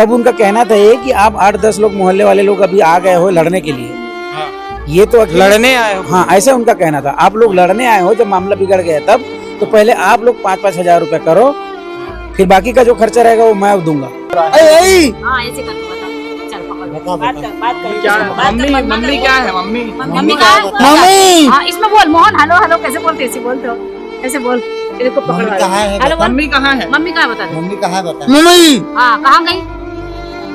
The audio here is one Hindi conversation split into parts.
तब उनका कहना था ये कि आप 8-10 लोग मोहल्ले वाले लोग अभी आ गए हो लड़ने के लिए। हाँ। ये तो लड़ने आए हो? हाँ, ऐसा उनका कहना था। आप लोग लड़ने आए हो, जब मामला बिगड़ गया तब तो पहले आप लोग 5-5 हजार रुपए करो, फिर बाकी का जो खर्चा रहेगा वो मैं दूंगा। हाँ ऐसे करके बता, चल पकड़ बात कर क्या मम्मी क्या है? मम्मी का मम्मी हाँ इसमें बोल मोहन, हेलो कैसे बोलते, ऐसे बोलते हो, ऐसे बोल, तेरे को पकड़ हेलो बोल, मम्मी कहाँ है? मम्मी कहाँ बता दे, मम्मी कहाँ बता? मम्मी हाँ कहाँ गई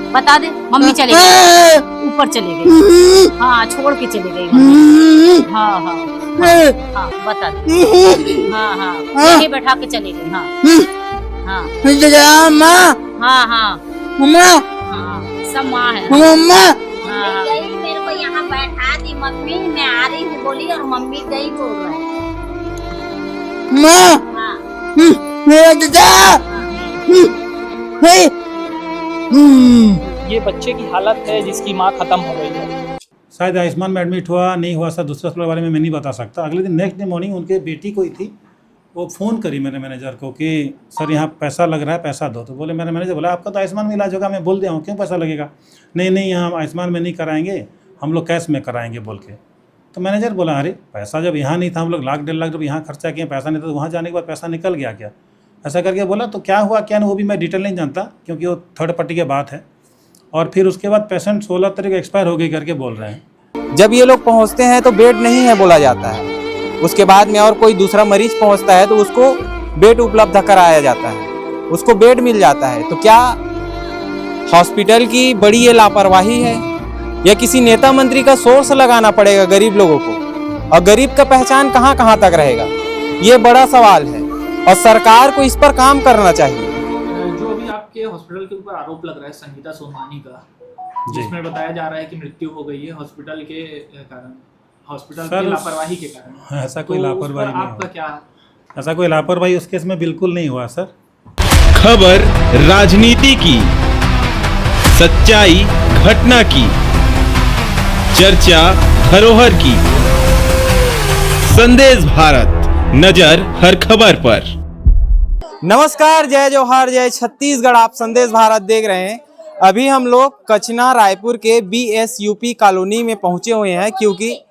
बता दे। मम्मी चली गई, ऊपर चली गई, हाँ छोड़ के चली गई मम्मी। हाँ बता दे, हाँ यही बैठा के चली गई। हाँ सब माँ है। गई मेरे को यहाँ बैठा दी मम्मी, मैं आ रही हूँ बोली और मम्मी गई बोल रहा है। ये बच्चे की हालत है जिसकी माँ खत्म हो गई है। शायद आयुष्मान में एडमिट हुआ नहीं हुआ सर, दूसरे अस्पताल के बारे में मैं नहीं बता सकता। अगले दिन नेक्स्ट डे मॉर्निंग उनके बेटी कोई थी, वो फ़ोन करी मेरे मैनेजर को कि सर यहाँ पैसा लग रहा है, पैसा दो। तो बोले, मेरे मैनेजर बोला आपका तो आयुष्मान में इलाज होगा। मैं बोल दिया हूँ क्यों पैसा लगेगा? नहीं यहाँ आयुष्मान में नहीं कराएंगे, हम लोग कैश में कराएंगे बोल के। तो मैनेजर बोला अरे पैसा जब यहाँ नहीं था, हम लोग 1-1.5 लाख जब यहाँ खर्चा किए, पैसा नहीं था, तो वहाँ जाने के बाद पैसा निकल गया क्या? ऐसा करके बोला। तो क्या हुआ क्या नहीं वो भी मैं डिटेल नहीं जानता, क्योंकि वो थर्ड पार्टी की बात है। और फिर उसके बाद पेशेंट 16 तारीख को एक्सपायर हो गई करके बोल रहे हैं। जब ये लोग पहुंचते हैं तो बेड नहीं है बोला जाता है, उसके बाद में और कोई दूसरा मरीज पहुंचता है तो उसको बेड उपलब्ध कराया जाता है, उसको बेड मिल जाता है। तो क्या हॉस्पिटल की बड़ी ये लापरवाही है या किसी नेता मंत्री का सोर्स लगाना पड़ेगा गरीब लोगों को? और गरीब का पहचान कहाँ कहाँ तक रहेगा, ये बड़ा सवाल है और सरकार को इस पर काम करना चाहिए। जो अभी आपके हॉस्पिटल के ऊपर आरोप लग रहा है संगीता सोनवानी का, जिसमें बताया जा रहा है कि मृत्यु हो गई है हॉस्पिटल के कारण, हॉस्पिटल की लापरवाही के कारण। ऐसा कोई लापरवाही नहीं आपका क्या? ऐसा कोई लापरवाही उस केस में बिल्कुल नहीं हुआ सर। खबर राजनीति की, सच्चाई घटना की, चर्चा धरोहर की। संदेश भारत, नजर हर खबर पर। नमस्कार, जय जोहार, जय छत्तीसगढ़। आप संदेश भारत देख रहे हैं। अभी हम लोग कचना रायपुर के BSUP कॉलोनी में पहुंचे हुए हैं, क्योंकि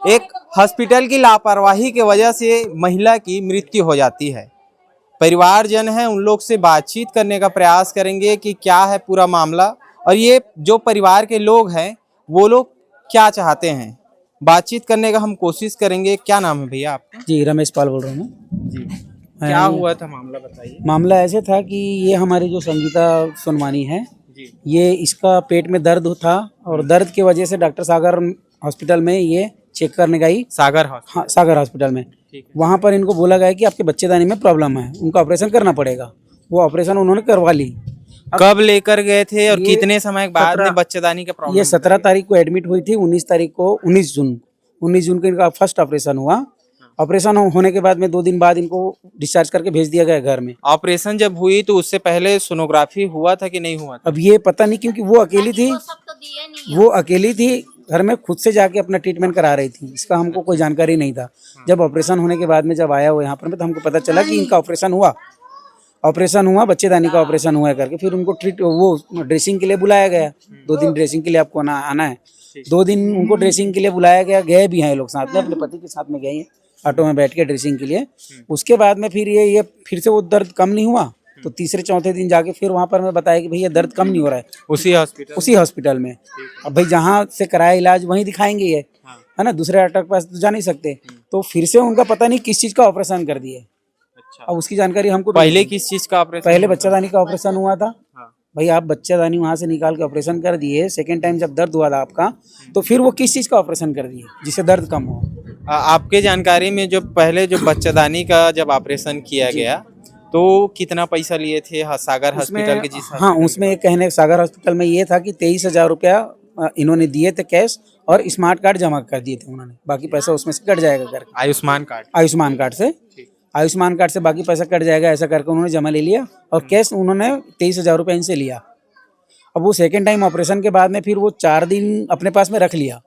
एक हॉस्पिटल की लापरवाही की वजह से महिला की मृत्यु हो जाती है। परिवारजन हैं, उन लोग से बातचीत करने का प्रयास करेंगे कि क्या है पूरा मामला और ये जो परिवार के लोग हैं वो लोग क्या चाहते हैं। बातचीत करने का हम कोशिश करेंगे। क्या नाम है भैया आपका? जी रमेश पाल बोल रहा हूँ मैं। जी, क्या हुआ था मामला बताइए। मामला ऐसे था कि ये हमारी जो संगीता सोनवानी है जी, ये इसका पेट में दर्द था और दर्द की वजह से डॉक्टर सागर हॉस्पिटल में ये चेक करने गई। सागर हाँ, सागर हॉस्पिटल में। वहाँ पर इनको बोला गया कि आपके बच्चेदानी में प्रॉब्लम है, उनका ऑपरेशन करना पड़ेगा। वो ऑपरेशन उन्होंने करवा ली। कब लेकर गए थे और कितने समय बाद में बच्चेदानी का प्रॉब्लम? ये 17 तारीख को एडमिट हुई थी, 19 जून को इनका फर्स्ट ऑपरेशन हुआ। ऑपरेशन होने के बाद में 2 दिन बाद इनको डिस्चार्ज करके भेज दिया गया घर में। ऑपरेशन जब हुई तो उससे पहले सोनोग्राफी हुआ था कि नहीं हुआ था? अब ये पता नहीं, क्योंकि वो अकेली थी घर में, खुद से जाके अपना ट्रीटमेंट करा रही थी। इसका हमको कोई जानकारी नहीं था। जब ऑपरेशन होने के बाद में जब आया वो यहाँ पर तो हमको पता चला कि इनका ऑपरेशन हुआ, बच्चेदानी का ऑपरेशन हुआ करके। फिर उनको वो ड्रेसिंग के लिए बुलाया गया। 2 दिन ड्रेसिंग के लिए आपको आना है। 2 दिन उनको ड्रेसिंग के लिए बुलाया गया। गए भी हैं ये लोग साथ में, अपने पति के साथ में गए हैं ऑटो में बैठ के ड्रेसिंग के लिए। उसके बाद में फिर ये फिर से वो दर्द कम नहीं हुआ, तो तीसरे चौथे दिन जाके फिर वहाँ पर मैं बताया कि भैया दर्द कम नहीं हो रहा है उसी हॉस्पिटल में। अब भाई जहाँ से कराया इलाज वहीं दिखाएंगे ये, है ना, दूसरे डॉक्टर के पास तो जा नहीं सकते। तो फिर से उनका पता नहीं किस चीज का ऑपरेशन कर दिए। अब उसकी जानकारी हमको पहले किस चीज का ऑपरेशन? पहले बच्चादानी का ऑपरेशन हुआ था। भाई आप बच्चादानी वहाँ से निकाल के ऑपरेशन कर दिए, सेकेंड टाइम जब दर्द हुआ था आपका, तो फिर वो किस चीज का ऑपरेशन कर दिए जिससे दर्द कम हो? आपके जानकारी में जो पहले जो बच्चादानी का जब ऑपरेशन किया गया तो कितना पैसा लिए थे सागर हॉस्पिटल के? हाँ, उसमें एक कहने सागर हॉस्पिटल में ये था कि 23,000 रुपया इन्होंने दिए थे कैश और स्मार्ट कार्ड जमा कर दिए थे उन्होंने। बाकी पैसा उसमें से कट जाएगा करके, आयुष्मान कार्ड से बाकी पैसा कट जाएगा, ऐसा करके उन्होंने जमा ले लिया और कैश उन्होंने 23,000 रुपये इनसे लिया। अब वो सेकेंड टाइम ऑपरेशन के बाद में फिर वो 4 दिन अपने पास में रख लिया।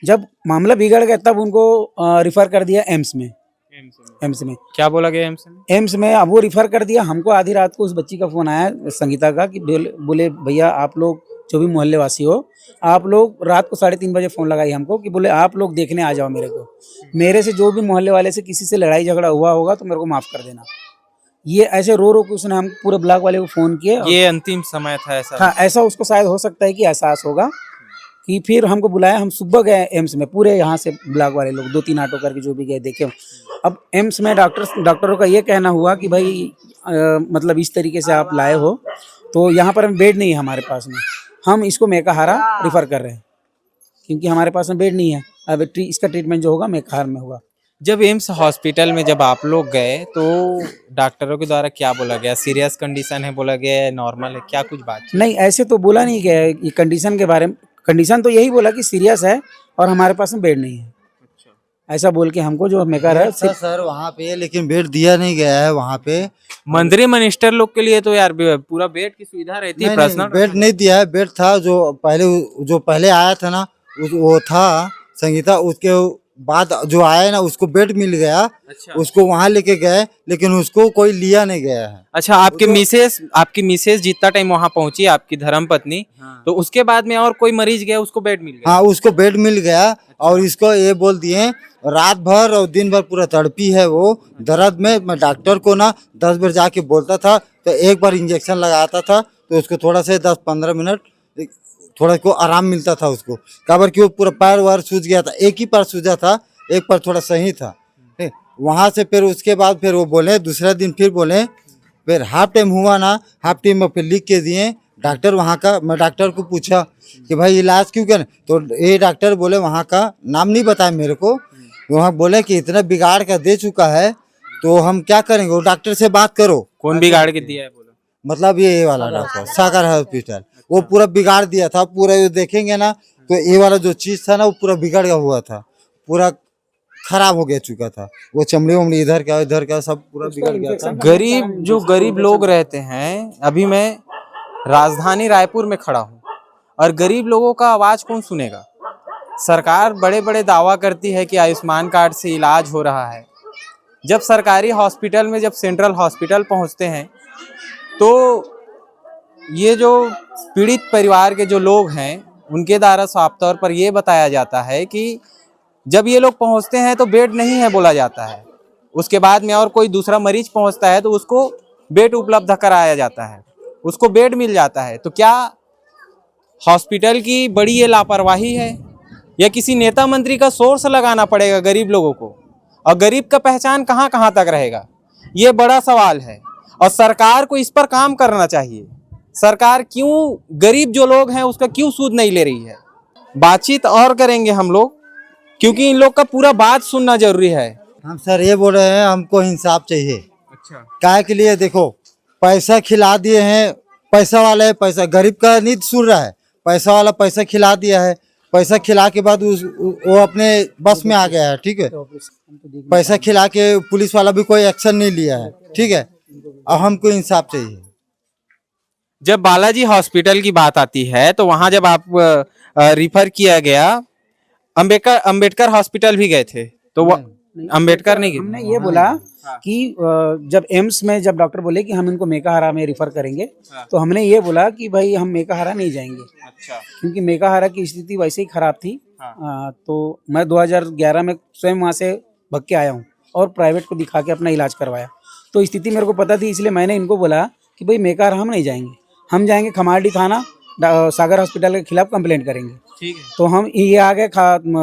जब मामला बिगड़ गया तब उनको रिफर कर दिया एम्स में। एम्स में। क्या बोला गया एम्स में? एम्स में अब वो रिफर कर दिया हमको। आधी रात को उस बच्ची का फोन आया संगीता का कि बोले भैया आप लोग जो भी मोहल्ले वासी हो, आप लोग रात को 3:30 बजे फोन लगाई हमको कि बोले आप लोग देखने आ जाओ मेरे को, मेरे से जो भी मोहल्ले वाले से किसी से लड़ाई झगड़ा हुआ होगा तो मेरे को माफ कर देना। ये ऐसे रो रो के उसने हम पूरे ब्लॉक वाले को फोन किए। ये अंतिम समय था ऐसा? हाँ, ऐसा उसको शायद हो सकता है कि एहसास होगा कि फिर हमको बुलाया। हम सुबह गए एम्स में, पूरे यहाँ से ब्लॉक वाले लोग 2-3 ऑटो करके जो भी गए देखे। अब एम्स में डॉक्टरों का ये कहना हुआ कि भाई मतलब इस तरीके से आप लाए हो तो यहाँ पर बेड नहीं है हमारे पास में, हम इसको मेकाहारा रिफ़र कर रहे हैं क्योंकि हमारे पास में बेड नहीं है। अब इसका ट्रीटमेंट जो होगा मेकाहार में होगा। जब एम्स हॉस्पिटल में जब आप लोग गए तो डॉक्टरों के द्वारा क्या बोला गया? सीरियस कंडीशन है बोला गया है, नॉर्मल है, क्या कुछ बात? नहीं, ऐसे तो बोला नहीं गया है कि कंडीशन के बारे में। कंडीशन तो यही बोला कि सीरियस है और हमारे पास में बेड नहीं है। ऐसा बोल के हमको जो मेकर है सर वहाँ पे, लेकिन बेड दिया नहीं गया है वहाँ पे। मंत्री मिनिस्टर लोग के लिए तो यार पूरा बेड की सुविधा रहती है। पर्सनल बेड नहीं दिया है। बेड था जो पहले आया था ना, वो था संगीता, उसके बाद जो आया ना उसको बेड मिल गया। अच्छा। उसको वहाँ लेके गए लेकिन उसको कोई लिया नहीं गया है। अच्छा, आपकी मिसेस जितना टाइम वहाँ पहुंची, आपकी धर्मपत्नी, तो उसके बाद में और कोई मरीज गया उसको बेड मिल गया? हाँ, उसको बेड मिल गया। और इसको ये बोल दिए रात भर और दिन भर पूरा तड़पी है वो दर्द में। मैं डॉक्टर को ना 10 बार जाके बोलता था तो एक बार इंजेक्शन लगाता था तो उसको थोड़ा से 10-15 मिनट थोड़ा को आराम मिलता था उसको। काबर कि वो पूरा पैर वार सूज गया था, एक ही पैर सूजा था, एक पैर थोड़ा सही था। वहाँ से फिर उसके बाद फिर वो बोले दूसरा दिन फिर बोले, फिर हाफ टाइम हुआ ना, हाफ टाइम में फिर लिख के दिए डॉक्टर वहाँ का। मैं डॉक्टर को पूछा कि भाई इलाज क्यों कर, तो ये डॉक्टर बोले, वहाँ का नाम नहीं बताया मेरे को, वहाँ बोले कि इतना बिगाड़ का दे चुका है तो हम क्या करेंगे, वो डॉक्टर से बात करो। कौन बिगाड़ के दिया है बोलो? मतलब ये वाला डॉक्टर सागर हॉस्पिटल, वो पूरा बिगाड़ दिया था पूरा। ये देखेंगे ना तो ये वाला जो चीज था ना वो पूरा बिगड़ गया हुआ था, पूरा खराब हो गया चुका था। वो चमड़ी वमड़ी इधर का सब पूरा बिगड़ गया था। गरीब लोग रहते हैं। अभी मैं राजधानी रायपुर में खड़ा हूँ और गरीब लोगों का आवाज कौन सुनेगा? सरकार बड़े बड़े दावा करती है कि आयुष्मान कार्ड से इलाज हो रहा है। जब सरकारी हॉस्पिटल में, जब सेंट्रल हॉस्पिटल पहुंचते हैं तो ये जो पीड़ित परिवार के जो लोग हैं उनके द्वारा साफ तौर पर ये बताया जाता है कि जब ये लोग पहुंचते हैं तो बेड नहीं है बोला जाता है। उसके बाद में और कोई दूसरा मरीज पहुंचता है तो उसको बेड उपलब्ध कराया जाता है, उसको बेड मिल जाता है। तो क्या हॉस्पिटल की बड़ी ये लापरवाही है या किसी नेता मंत्री का सोर्स लगाना पड़ेगा गरीब लोगों को? और गरीब का पहचान कहाँ कहाँ तक रहेगा, ये बड़ा सवाल है और सरकार को इस पर काम करना चाहिए। सरकार क्यों गरीब जो लोग हैं उसका क्यों सूद नहीं ले रही है? बातचीत और करेंगे हम लोग क्योंकि इन लोग का पूरा बात सुनना जरूरी है। हम सर ये बोल रहे हैं हमको इंसाफ चाहिए। अच्छा, काय के लिए? देखो पैसा खिला दिए हैं, पैसा वाला है, पैसा गरीब का नहीं सुन रहा है। पैसा वाला पैसा खिला दिया है, पैसा खिला के बाद वो अपने बस में आ गया है, ठीक है। पैसा खिला के पुलिस वाला भी कोई एक्शन नहीं लिया है, ठीक है। अब हमको इंसाफ चाहिए। जब बालाजी हॉस्पिटल की बात आती है तो वहां जब आप रिफर किया गया, अंबेडकर हॉस्पिटल भी गए थे तो वो अंबेडकर नहीं गए? हमने ये बोला कि जब एम्स में जब डॉक्टर बोले कि हम इनको मेकाहारा में रिफर करेंगे तो हमने ये बोला कि भाई हम मेकाहारा नहीं जाएंगे। अच्छा। क्योंकि मेकाहारा की स्थिति वैसे ही खराब थी। तो मैं 2011 में स्वयं वहाँ से भग के आया हूँ और प्राइवेट को दिखा के अपना इलाज करवाया। तो स्थिति मेरे को पता थी, इसलिए मैंने इनको बोला कि भाई मेकाहारा हम नहीं जाएंगे, हम जाएंगे खमारडी थाना, सागर हॉस्पिटल के खिलाफ कंप्लेंट करेंगे। ठीक है। तो हम ये आ गए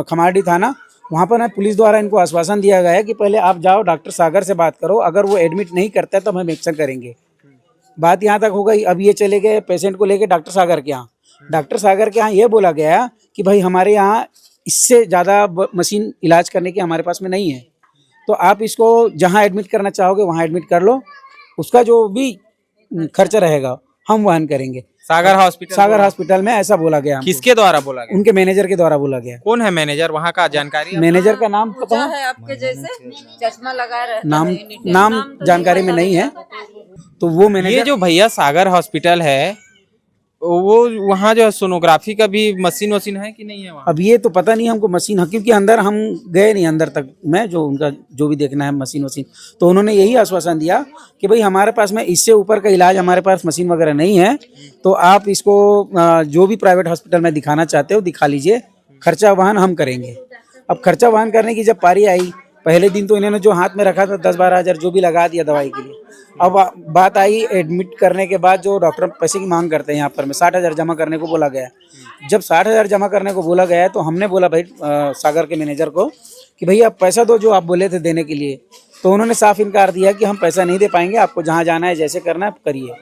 खमारडी थाना। वहाँ पर पुलिस द्वारा इनको आश्वासन दिया गया है कि पहले आप जाओ डॉक्टर सागर से बात करो, अगर वो एडमिट नहीं करता है तो हम एक्शन करेंगे। बात यहाँ तक हो गई। अब ये चले गए पेशेंट को लेके डॉक्टर सागर के यहाँ। डॉक्टर सागर के यहाँ ये बोला गया कि भाई हमारे यहाँ इससे ज़्यादा मशीन इलाज करने की हमारे पास में नहीं है, तो आप इसको जहाँ एडमिट करना चाहोगे वहाँ एडमिट कर लो, उसका जो भी खर्चा रहेगा हम वहन करेंगे। सागर हॉस्पिटल में ऐसा बोला गया। किसके द्वारा बोला गया? उनके मैनेजर के द्वारा बोला गया। कौन है मैनेजर वहाँ का? जानकारी? मैनेजर का नाम पता है? आपके जैसे चश्मा लगाए रहता नाम जानकारी में नहीं है। तो वो मैनेजर, ये जो भैया सागर हॉस्पिटल है वो वहाँ जो है सोनोग्राफी का भी मशीन वशीन है कि नहीं है वहाँ? अब ये तो पता नहीं हमको मशीन, हाँ, क्योंकि अंदर हम गए नहीं अंदर तक मैं, जो उनका जो भी देखना है मशीन वशीन, तो उन्होंने यही आश्वासन दिया कि भाई हमारे पास में इससे ऊपर का इलाज, हमारे पास मशीन वगैरह नहीं है, तो आप इसको जो भी प्राइवेट हॉस्पिटल में दिखाना चाहते हो दिखा लीजिए, खर्चा वहन हम करेंगे। अब खर्चा वहन करने की जब पारी आई, पहले दिन तो इन्होंने जो हाथ में रखा था 10-12 हज़ार जो भी लगा दिया दवाई के लिए। अब बात आई एडमिट करने के बाद, जो डॉक्टर पैसे की मांग करते हैं यहाँ पर में 60,000 जमा करने को बोला गया। जब 60,000 जमा करने को बोला गया तो हमने बोला भाई सागर के मैनेजर को कि भैया आप पैसा दो जो आप बोले थे देने के लिए, तो उन्होंने साफ इनकार दिया कि हम पैसा नहीं दे पाएंगे, आपको जहाँ जाना है जैसे करना है आप करिए।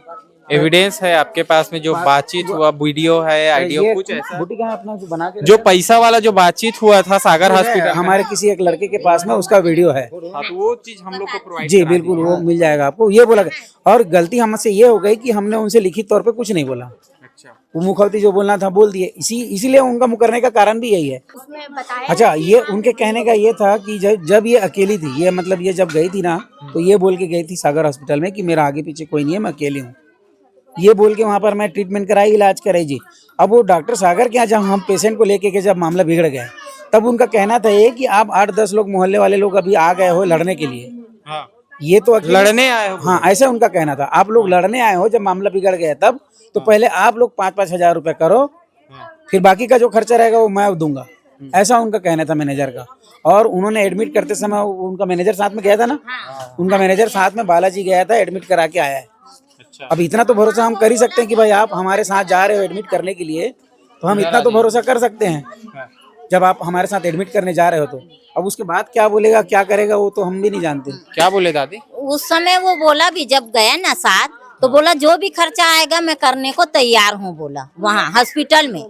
एविडेंस है आपके पास में जो बातचीत हुआ, वीडियो है, आइडियो कुछ ऐसा? बुटीका अपना जो बना के जो पैसा वाला जो बातचीत हुआ था सागर हॉस्पिटल, हमारे किसी एक लड़के के पास में उसका वीडियो है। हाँ, तो वो चीज हम लोग को प्रोवाइड जी बिल्कुल, वो मिल जाएगा आपको, ये बोला गया। और गलती हमसे ये हो गई कि हमने उनसे लिखित तौर पे कुछ नहीं बोला, अच्छा, वो मुखौती जो बोलना था बोल दिए, इसीलिए उनका मुकरने का कारण भी यही है। अच्छा, ये उनके कहने का ये था कि जब ये अकेली थी, ये मतलब ये जब गई थी ना, तो ये बोल के गई थी सागर हॉस्पिटल में कि मेरा आगे पीछे कोई नहीं है, मैं अकेली हूँ, ये बोल के वहाँ पर मैं ट्रीटमेंट कराई, इलाज कराई जी। अब वो डॉक्टर सागर के यहाँ जब हम पेशेंट को लेके के जब मामला बिगड़ गया, तब उनका कहना था ये कि आप 8-10 लोग मोहल्ले वाले लोग अभी आ गए हो लड़ने के लिए। हाँ, ये तो लड़ने आए हो? हाँ, ऐसा उनका कहना था, आप लोग लड़ने आए हो, जब मामला बिगड़ गया तब तो पहले आप लोग 5-5 हज़ार रुपये करो, फिर बाकी का जो खर्चा रहेगा वो मैं दूंगा, ऐसा उनका कहना था मैनेजर का। और उन्होंने एडमिट करते समय उनका मैनेजर साथ में गया था ना, उनका मैनेजर साथ में बालाजी गया था, एडमिट करा के आया है। अब इतना तो भरोसा हम कर ही सकते हैं कि भाई आप हमारे साथ जा रहे हो एडमिट करने के लिए, तो हम इतना तो भरोसा कर सकते हैं जब आप हमारे साथ एडमिट करने जा रहे हो तो। अब उसके बाद क्या बोलेगा क्या करेगा वो तो हम भी नहीं जानते। क्या बोले दादी? उस समय वो बोला भी, जब गया ना साथ, तो बोला जो भी खर्चा आएगा मैं करने को तैयार हूँ, बोला वहाँ हॉस्पिटल में।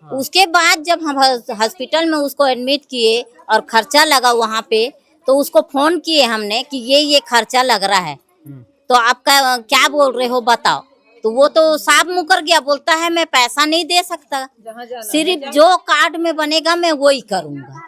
उसके बाद जब हम हॉस्पिटल में उसको एडमिट किए और खर्चा लगा वहाँ पे, तो उसको फोन किए हमने कि ये खर्चा लग रहा है, तो आपका क्या बोल रहे हो बताओ। तो वो तो साफ मुकर गया, बोलता है मैं पैसा नहीं दे सकता, सिर्फ जो कार्ड में बनेगा मैं वही करूँगा।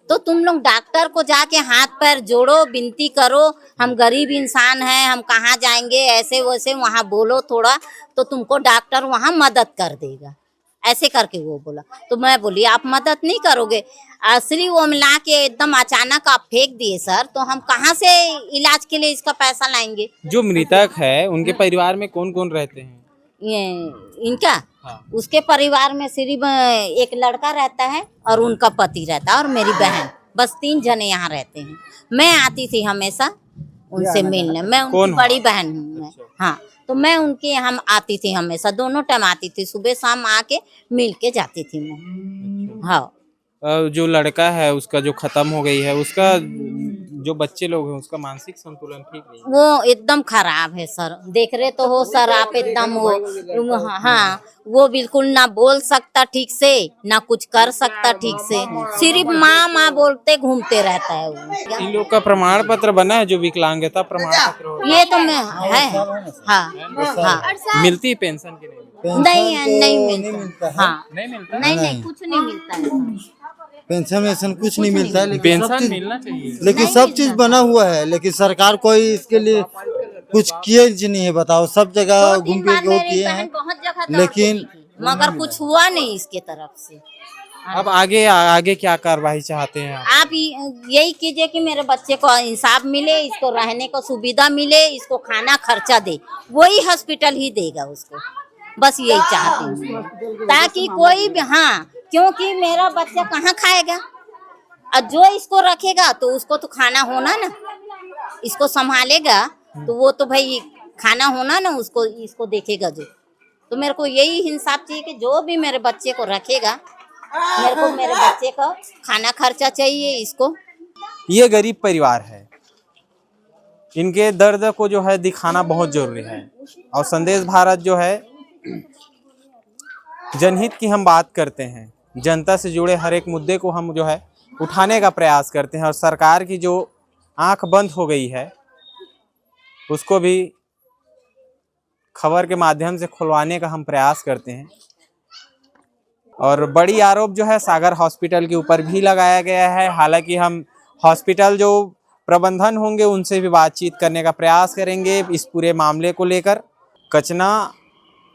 तो तुम लोग डॉक्टर को जाके हाथ पैर जोड़ो, विनती करो, हम गरीब इंसान हैं, हम कहाँ जाएंगे, ऐसे वैसे वहाँ बोलो थोड़ा, तो तुमको डॉक्टर वहाँ मदद कर देगा, ऐसे करके वो बोला। तो मैं बोली आप मदद नहीं करोगे, सिर्फ वो मिला के एकदम अचानक आप फेंक दिए सर, तो हम कहाँ से इलाज के लिए इसका पैसा लाएंगे। जो मृतक है उनके परिवार में कौन कौन रहते हैं? ये इनका, हाँ। उसके परिवार में सिर्फ एक लड़का रहता है और उनका पति रहता है और मेरी बहन, बस 3 जने यहाँ रहते हैं। मैं आती थी हमेशा उनसे मिलने, मैं उनकी बड़ी बहन हूँ मैं। हाँ, तो मैं उनके यहाँ आती थी हमेशा, दोनों टाइम आती थी, सुबह शाम आके मिल के जाती थी मैं। हाँ, जो लड़का है उसका जो खत्म हो गई है, उसका जो बच्चे लोग हैं उसका मानसिक संतुलन ठीक नहीं है? वो एकदम खराब है सर, देख रहे तो हो सर आप, एकदम वो, हाँ, वो बिल्कुल ना बोल सकता ठीक से, ना कुछ कर सकता ठीक से, सिर्फ माँ माँ बोलते घूमते रहता है वो। इन लोग का प्रमाण पत्र बना है, जो विकलांगता प्रमाण पत्र ये तो मैं है, हाँ हाँ। मिलती है पेंशन की? नहीं मिलता, हाँ नहीं मिलता, नहीं कुछ नहीं मिलता है, पेंशन वेंशन कुछ नहीं मिलता है, लेकिन पेंशन मिलना चाहिए, लेकिन सब चीज बना हुआ है, लेकिन सरकार कोई इसके लिए कुछ किए नहीं है। बताओ, सब जगह घूम फिर के किए हैं, लेकिन मगर कुछ हुआ नहीं इसके तरफ से। अब आगे क्या कार्रवाई चाहते हैं आप यही कीजिए कि मेरे बच्चे को इंसाफ मिले, इसको रहने को सुविधा मिले, इसको खाना खर्चा दे, वही हॉस्पिटल ही देगा उसको, बस यही चाहती हूँ, ताकि कोई भी, हाँ, क्योंकि मेरा बच्चा कहाँ खाएगा, और जो इसको रखेगा तो उसको तो खाना होना ना, इसको संभालेगा तो वो तो भाई खाना होना ना उसको, इसको देखेगा जो। तो मेरे को यही इंसाफ चाहिए कि जो भी मेरे बच्चे को रखेगा, मेरे को मेरे बच्चे का खाना खर्चा चाहिए इसको। ये गरीब परिवार है, इनके दर्द को जो है दिखाना बहुत जरूरी है, और संदेश भारत जो है जनहित की हम बात करते हैं, जनता से जुड़े हर एक मुद्दे को हम जो है उठाने का प्रयास करते हैं, और सरकार की जो आंख बंद हो गई है उसको भी खबर के माध्यम से खुलवाने का हम प्रयास करते हैं। और बड़ी आरोप जो है सागर हॉस्पिटल के ऊपर भी लगाया गया है। हालांकि हम हॉस्पिटल जो प्रबंधन होंगे उनसे भी बातचीत करने का प्रयास करेंगे इस पूरे मामले को लेकर। कचना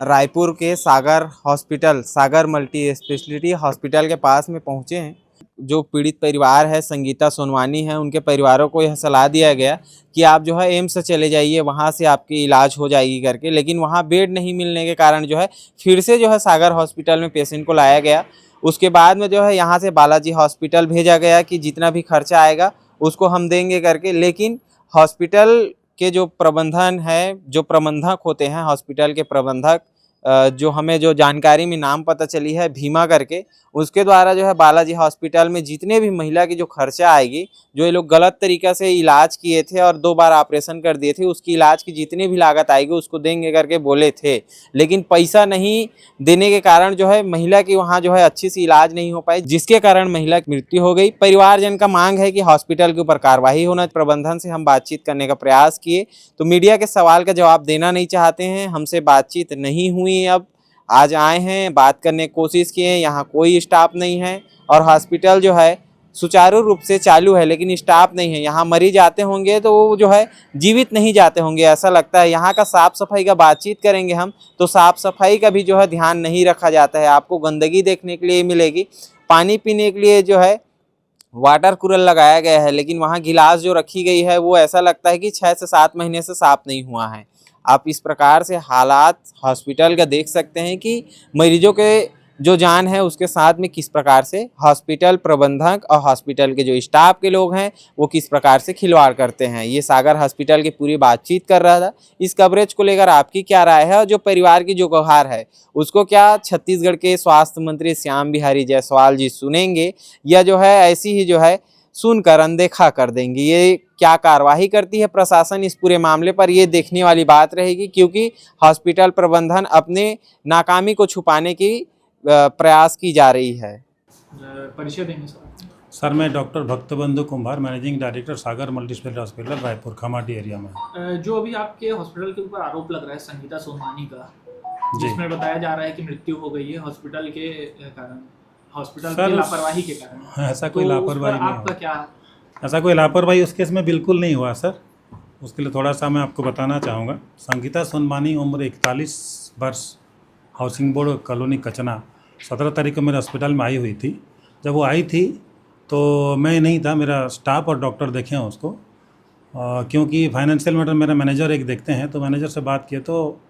रायपुर के सागर हॉस्पिटल, सागर मल्टी स्पेशलिटी हॉस्पिटल के पास में पहुंचे हैं। जो पीड़ित परिवार है, संगीता सोनवानी है, उनके परिवारों को यह सलाह दिया गया कि आप जो है एम्स चले जाइए, वहां से आपकी इलाज हो जाएगी करके, लेकिन वहां बेड नहीं मिलने के कारण जो है फिर से जो है सागर हॉस्पिटल में पेशेंट को लाया गया। उसके बाद में जो है यहाँ से बालाजी हॉस्पिटल भेजा गया कि जितना भी खर्चा आएगा उसको हम देंगे करके, लेकिन हॉस्पिटल के जो प्रबंधन है, जो प्रबंधक होते हैं हॉस्पिटल के प्रबंधक, जो हमें जो जानकारी में नाम पता चली है भीमा करके, उसके द्वारा जो है बालाजी हॉस्पिटल में जितने भी महिला की जो खर्चा आएगी, जो ये लोग गलत तरीक़ा से इलाज किए थे और 2 बार ऑपरेशन कर दिए थे, उसकी इलाज की जितनी भी लागत आएगी उसको देंगे करके बोले थे। लेकिन पैसा नहीं देने के कारण जो है महिला की वहाँ जो है अच्छी सी इलाज नहीं हो पाई, जिसके कारण महिला की मृत्यु हो गई। परिवारजन का मांग है कि हॉस्पिटल के ऊपर कार्रवाई होना। प्रबंधन से हम बातचीत करने का प्रयास किए तो मीडिया के सवाल का जवाब देना नहीं चाहते हैं, हमसे बातचीत नहीं हुई। अब आज आए हैं, बात करने की कोशिश किए, यहाँ कोई स्टाफ नहीं है और हॉस्पिटल जो है सुचारू रूप से चालू है, लेकिन स्टाफ नहीं है। यहाँ मरीज आते होंगे तो वो जो है जीवित नहीं जाते होंगे, ऐसा लगता है। यहाँ का साफ़ सफाई का बातचीत करेंगे हम तो साफ़ सफाई का भी जो है ध्यान नहीं रखा जाता है। आपको गंदगी देखने के लिए मिलेगी। पानी पीने के लिए जो है वाटर कूलर लगाया गया है, लेकिन वहाँ गिलास जो रखी गई है वो ऐसा लगता है कि 6 से 7 महीने से साफ़ नहीं हुआ है। आप इस प्रकार से हालात हॉस्पिटल का देख सकते हैं कि मरीजों के जो जान है उसके साथ में किस प्रकार से हॉस्पिटल प्रबंधक और हॉस्पिटल के जो स्टाफ के लोग हैं वो किस प्रकार से खिलवाड़ करते हैं। ये सागर हॉस्पिटल की पूरी बातचीत कर रहा था। इस कवरेज को लेकर आपकी क्या राय है और जो परिवार की जो गुहार है उसको क्या छत्तीसगढ़ के स्वास्थ्य मंत्री श्याम बिहारी जायसवाल जी सुनेंगे या जो है ऐसी ही जो है सुनकर अनदेखा कर देंगे? ये क्या कार्रवाई करती है प्रशासन इस पूरे मामले पर, ये देखने वाली बात रहेगी, क्योंकि हॉस्पिटल प्रबंधन अपने नाकामी को छुपाने की प्रयास की जा रही है। परिचय देंगे सर, मैं doctor Bhaktabandhu Kumbhar, managing director Sagar multi speciality hospital Raipur Khamati area में। जो अभी आपके हॉस्पिटल के ऊपर आरोप लग रहा है संगीता सोनवानी का, जिसमें बताया जा रहा है कि मृत्यु हो गई है हॉस्पिटल के कारण, हॉस्पिटल की लापरवाही के कारण। ऐसा कोई लापरवाही नहीं आपका क्या? ऐसा कोई लापरवाही उस केस में बिल्कुल नहीं हुआ सर। उसके लिए थोड़ा सा मैं आपको बताना चाहूँगा। संगीता सोनवानी उम्र 41 वर्ष, हाउसिंग बोर्ड कॉलोनी कचना, 17 तारीख को मेरे हॉस्पिटल में आई हुई थी। जब वो आई थी तो मैं नहीं था, मेरा स्टाफ और डॉक्टर देखे हैं उसको, क्योंकि फाइनेंशियल मैटर मेरा मैनेजर एक देखते हैं। तो मैनेजर से बात किए तो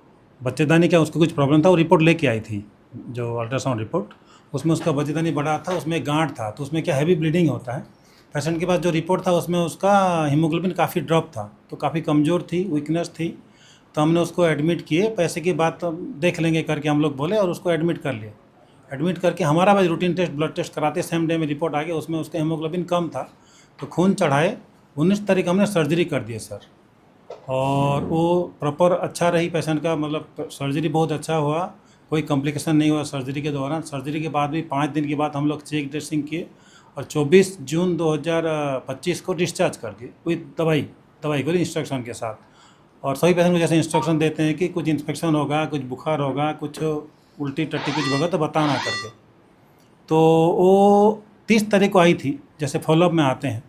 बच्चेदानी का उसको कुछ प्रॉब्लम था, वो रिपोर्ट लेके आई थी, जो अल्ट्रासाउंड रिपोर्ट, उसमें उसका बच्चेदानी बड़ा था, उसमें गांठ था, तो उसमें क्या हैवी ब्लीडिंग होता है। पेशेंट के पास जो रिपोर्ट था उसमें उसका हीमोग्लोबिन काफ़ी ड्रॉप था, तो काफ़ी कमज़ोर थी, वीकनेस थी। तो हमने उसको एडमिट किए, पैसे की बात तो देख लेंगे करके हम लोग बोले और उसको एडमिट कर लिए। एडमिट करके हमारा भाई रूटीन टेस्ट, ब्लड टेस्ट कराते, सेम डे में रिपोर्ट आ गया, उसमें उसका हीमोग्लोबिन कम था, तो खून चढ़ाए। 19 तारीख हमने सर्जरी कर दिए सर, और वो प्रॉपर अच्छा रही पेशेंट का, मतलब सर्जरी बहुत अच्छा हुआ, कोई कॉम्प्लिकेशन नहीं हुआ सर्जरी के दौरान। सर्जरी के बाद भी 5 दिन के बाद हम लोग चेक ड्रेसिंग किए और 24 जून 2025 को डिस्चार्ज कर दिए विद दवाई को इंस्ट्रक्शन के साथ। और सभी पेशेंट को जैसे इंस्ट्रक्शन देते हैं कि कुछ इन्फेक्शन होगा, कुछ बुखार होगा, कुछ उल्टी टट्टी कुछ होगा तो बताना करके। तो वो 30 तारीख को आई थी, जैसे फॉलोअप में आते हैं,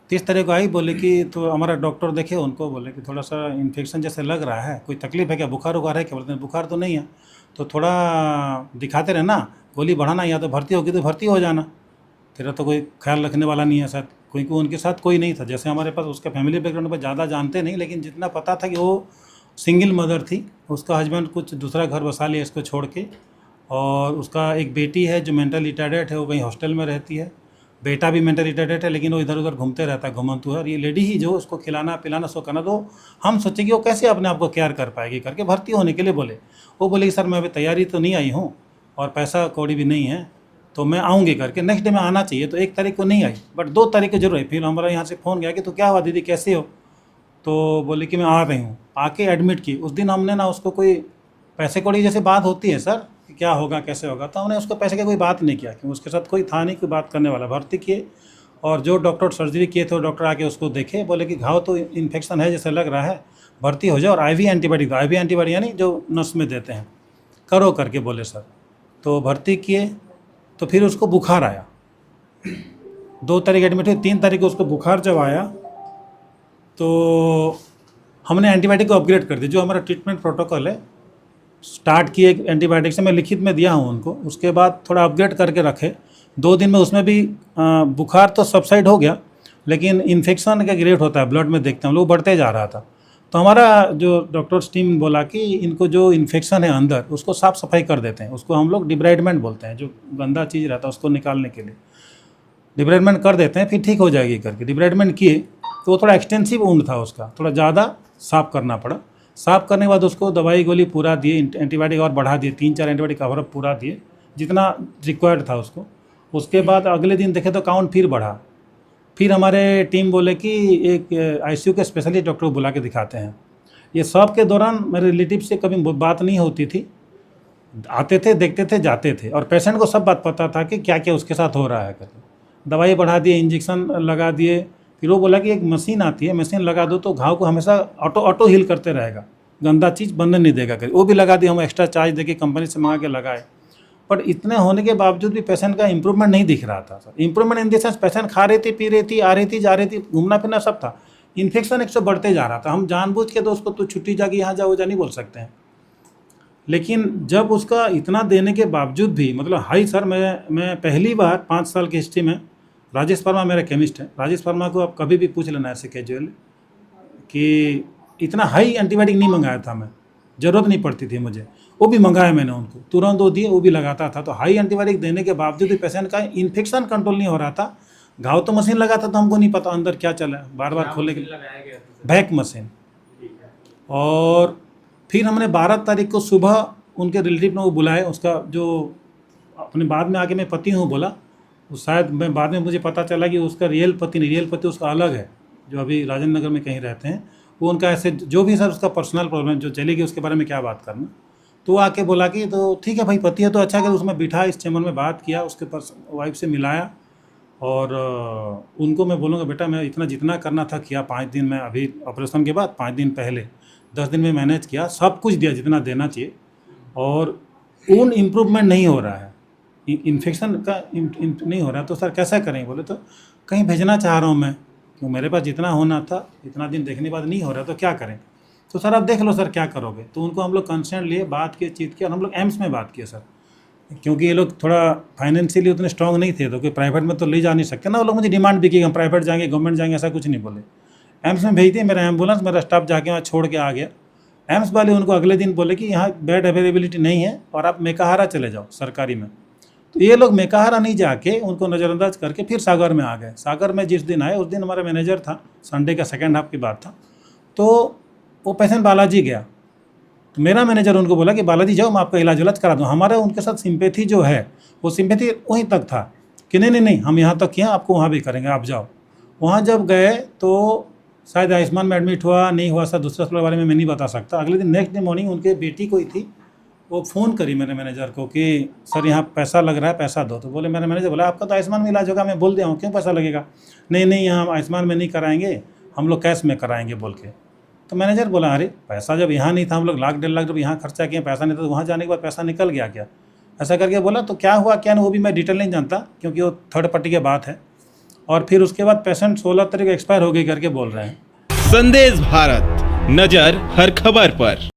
30 तारीख को आई, बोले कि तो हमारा डॉक्टर देखे उनको, बोले कि थोड़ा सा इन्फेक्शन जैसे लग रहा है, कोई तकलीफ है क्या, बुखार उखार है क्या? बोलते हैं बुखार तो नहीं है, तो थोड़ा दिखाते रहना, गोली बढ़ाना, या तो भर्ती होगी तो भर्ती हो जाना, तेरा तो कोई ख्याल रखने वाला नहीं है शायद, क्योंकि उनके साथ कोई नहीं था। जैसे हमारे पास उसका फैमिली बैकग्राउंड पर ज़्यादा जानते नहीं, लेकिन जितना पता था कि वो सिंगल मदर थी, उसका हस्बैंड कुछ दूसरा घर बसा लिया इसको छोड़ के, और उसका एक बेटी है जो मेंटल रिटार्डेड है, वो कहीं हॉस्टल में रहती है, बेटा भी मेंटल रिटार्डेड है, लेकिन वो इधर उधर घूमते रहता है, घुमंतु है। और ये लेडी ही जो उसको खिलाना पिलाना सो करना, तो हम सोचे कि वो कैसे अपने आप को केयर कर पाएगी करके भर्ती होने के लिए बोले। वो बोले कि सर मैं अभी तैयारी तो नहीं आई हूँ और पैसा कौड़ी भी नहीं है, तो मैं आऊँगी करके। नेक्स्ट डे में आना चाहिए, तो 1 तारीख को नहीं आई, बट 2 तारीख को जरूर आई। फिर हमारा यहाँ से फ़ोन गया कि तो क्या हुआ दीदी, कैसे हो? तो बोले कि मैं आ रही हूँ, आके एडमिट की। उस दिन हमने ना उसको कोई पैसे कौड़ी जैसे बात होती है सर कि क्या होगा कैसे होगा, तो हमने उसको पैसे की कोई बात नहीं किया, क्योंकि उसके साथ कोई था नहीं कोई बात करने वाला। भर्ती किए और जो डॉक्टर सर्जरी किए थे, डॉक्टर आके उसको देखे, बोले कि घाव तो इन्फेक्शन है जैसे लग रहा है, भर्ती हो जाओ और IV एंटीबायोटिक, IV एंटीबायोटिक यानी जो नर्स में देते हैं, करो करके बोले सर। तो भर्ती किए, तो फिर उसको बुखार आया, 2 तारीख एडमिट हुई, 3 तारीख को उसको बुखार जब आया तो हमने एंटीबायोटिक को अपग्रेड कर दिया। जो हमारा ट्रीटमेंट प्रोटोकॉल है स्टार्ट किए एंटीबायोटिक से, मैं लिखित में दिया हूँ उनको। उसके बाद थोड़ा अपग्रेड करके रखे 2 दिन में, उसमें भी बुखार तो सबसाइड हो गया, लेकिन इन्फेक्शन का ग्रेड होता है ब्लड में देखते हैं हम लोग, बढ़ते जा रहा था। तो हमारा जो डॉक्टर्स टीम बोला कि इनको जो इन्फेक्शन है अंदर उसको साफ़ सफाई कर देते हैं, उसको हम लोग डिब्राइडमेंट बोलते हैं, जो गंदा चीज़ रहता है उसको निकालने के लिए डिब्राइडमेंट कर देते हैं, फिर ठीक हो जाएगी करके। डिब्राइडमेंट किए तो थोड़ा एक्सटेंसिव वुंड था उसका, थोड़ा ज़्यादा साफ़ करना पड़ा। साफ़ करने के बाद उसको दवाई गोली पूरा दिए, एंटीबायोटिक और बढ़ा दिए, 3-4 एंटीबायोटिक कवर पूरा दिए जितना रिक्वायर्ड था उसको। उसके बाद अगले दिन देखे तो काउंट फिर बढ़ा। फिर हमारे टीम बोले कि एक आईसीयू के स्पेशलिस्ट डॉक्टर को बुला के दिखाते हैं। ये सब के दौरान मेरे रिलेटिव से कभी बात नहीं होती थी, आते थे, देखते थे, जाते थे, और पेशेंट को सब बात पता था कि क्या क्या उसके साथ हो रहा है करके। दवाई बढ़ा दिए, इंजेक्शन लगा दिए। फिर वो बोला कि एक मशीन आती है, मशीन लगा दो तो घाव को हमेशा ऑटो हील करते रहेगा, गंदा चीज़ बनने नहीं देगा करके। वो भी लगा दिया, हम एक्स्ट्रा चार्ज देके कंपनी से मंगा के लगाए। बट इतने होने के बावजूद भी पेशेंट का इंप्रूवमेंट नहीं दिख रहा था sir. Improvement in the sense patient खा रही थी, पी रही थी, आ रही थी, जा रही थी, घूमना फिरना सब था। इन्फेक्शन 100 बढ़ते जा रहा था। हम जानबूझ के तो उसको तो छुट्टी जाके यहाँ जाओ जा नहीं बोल सकते हैं, लेकिन जब उसका इतना देने के बावजूद भी, मतलब हाई सर, मैं पहली बार 5 साल की हिस्ट्री में, राजेश वर्मा मेरा केमिस्ट है, राजेश वर्मा को आप कभी भी पूछ लेना ऐसे कैजुअल कि इतना हाई एंटीबायोटिक नहीं मंगाया था मैं, ज़रूरत नहीं पड़ती थी मुझे, वो भी मंगाया मैंने उनको, तुरंत वो दिए, वो भी लगाता था। तो हाई एंटीबायोटिक देने के बावजूद भी पेशेंट का इन्फेक्शन कंट्रोल नहीं हो रहा था। घाव तो मशीन लगा था तो हमको नहीं पता अंदर क्या चला है, बार बार खोलने के लिए भैक मशीन। और फिर हमने 12 तारीख को सुबह उनके रिलेटिव ने वो बुलाए, उसका जो अपने बाद में आके मैं पति हूँ बोला, उस शायद मैं बाद में मुझे पता चला कि उसका रियल पति नहीं, रियल पति उसका अलग है, जो अभी राजेंद्र नगर में कहीं रहते हैं। वो उनका ऐसे जो भी सर उसका पर्सनल प्रॉब्लम जो चलेगी उसके बारे में क्या बात करना। तो वो आके बोला कि तो ठीक है भाई, पति है तो अच्छा कर। उसमें बिठा, इस चैम्बर में बात किया, उसके वाइफ से मिलाया, और उनको मैं बोलूँगा बेटा मैं इतना जितना करना था किया। 5 दिन में, अभी ऑपरेशन के बाद 5 दिन पहले 10 दिन में मैनेज किया, सब कुछ दिया जितना देना चाहिए, और उन इम्प्रूवमेंट नहीं हो रहा है, इन्फेक्शन का नहीं हो रहा है। तो सर कैसा करें? बोले तो कहीं भेजना चाह रहा हूँ मैं, क्यों मेरे पास जितना होना था इतना दिन देखने के बाद नहीं हो रहा, तो क्या करें? तो सर आप देख लो सर क्या करोगे। तो उनको हम लोग कंसर्न लिए, बात किए, चीत किया, और हम लोग एम्स में बात किए सर, क्योंकि ये लोग थोड़ा फाइनेंशियली उतने स्ट्रॉन्ग नहीं थे, तो कोई प्राइवेट में तो ले जा नहीं सकते ना। वो लोग मुझे डिमांड भी की हम प्राइवेट जाएंगे, गवर्नमेंट जाएंगे, ऐसा कुछ नहीं बोले। एम्स में भेज दिए, मेरा एम्बुलेंस, मेरा स्टाफ जाके वहाँ छोड़ के आ गया। एम्स वाले उनको अगले दिन बोले कि यहाँ बेड अवेलेबिलिटी नहीं है और आप मेकाहारा चले जाओ सरकारी में। तो ये लोग मेकाहारा नहीं जाके उनको नज़रअंदाज करके फिर सागर में आ गए। सागर में जिस दिन आए उस दिन हमारा मैनेजर था, संडे का सेकेंड हाफ की बात था, तो वो पेशेंट बालाजी गया। तो मेरा मैनेजर उनको बोला कि बालाजी जाओ, मैं आपका इलाज करा दूँ। हमारा उनके साथ सिंपैथी जो है वो सिंपैथी वहीं तक था कि नहीं हम यहाँ तक किए, आपको वहाँ भी करेंगे, आप जाओ। वहाँ जब गए तो शायद आयुष्मान में एडमिट हुआ नहीं हुआ सर, दूसरे अस्पताल के बारे में मैं नहीं बता सकता। अगले दिन नेक्स्ट डे मॉर्निंग उनके बेटी कोई थी, वो फ़ोन करी मेरे मैनेजर को कि सर यहाँ पैसा लग रहा है, पैसा दो। तो बोले, मेरा मैनेजर बोला आपका तो आयुष्मान में इलाज होगा। मैं बोल दिया हूँ क्यों पैसा लगेगा? नहीं यहाँ हम आयुष्मान में नहीं कराएंगे, हम लोग कैश में कराएंगे बोल के। तो मैनेजर बोला अरे पैसा जब यहाँ नहीं था, हम लोग 1-1.5 लाख रुपये यहाँ खर्चा किए, पैसा नहीं था, तो वहाँ जाने के बाद पैसा निकल गया क्या? ऐसा करके बोला। तो क्या हुआ क्या नहीं वो भी मैं डिटेल नहीं जानता, क्योंकि वो थर्ड पार्टी की बात है। और फिर उसके बाद पेशेंट 16 तारीख एक्सपायर हो गई करके बोल रहे हैं। संदेश भारत, नजर हर खबर पर।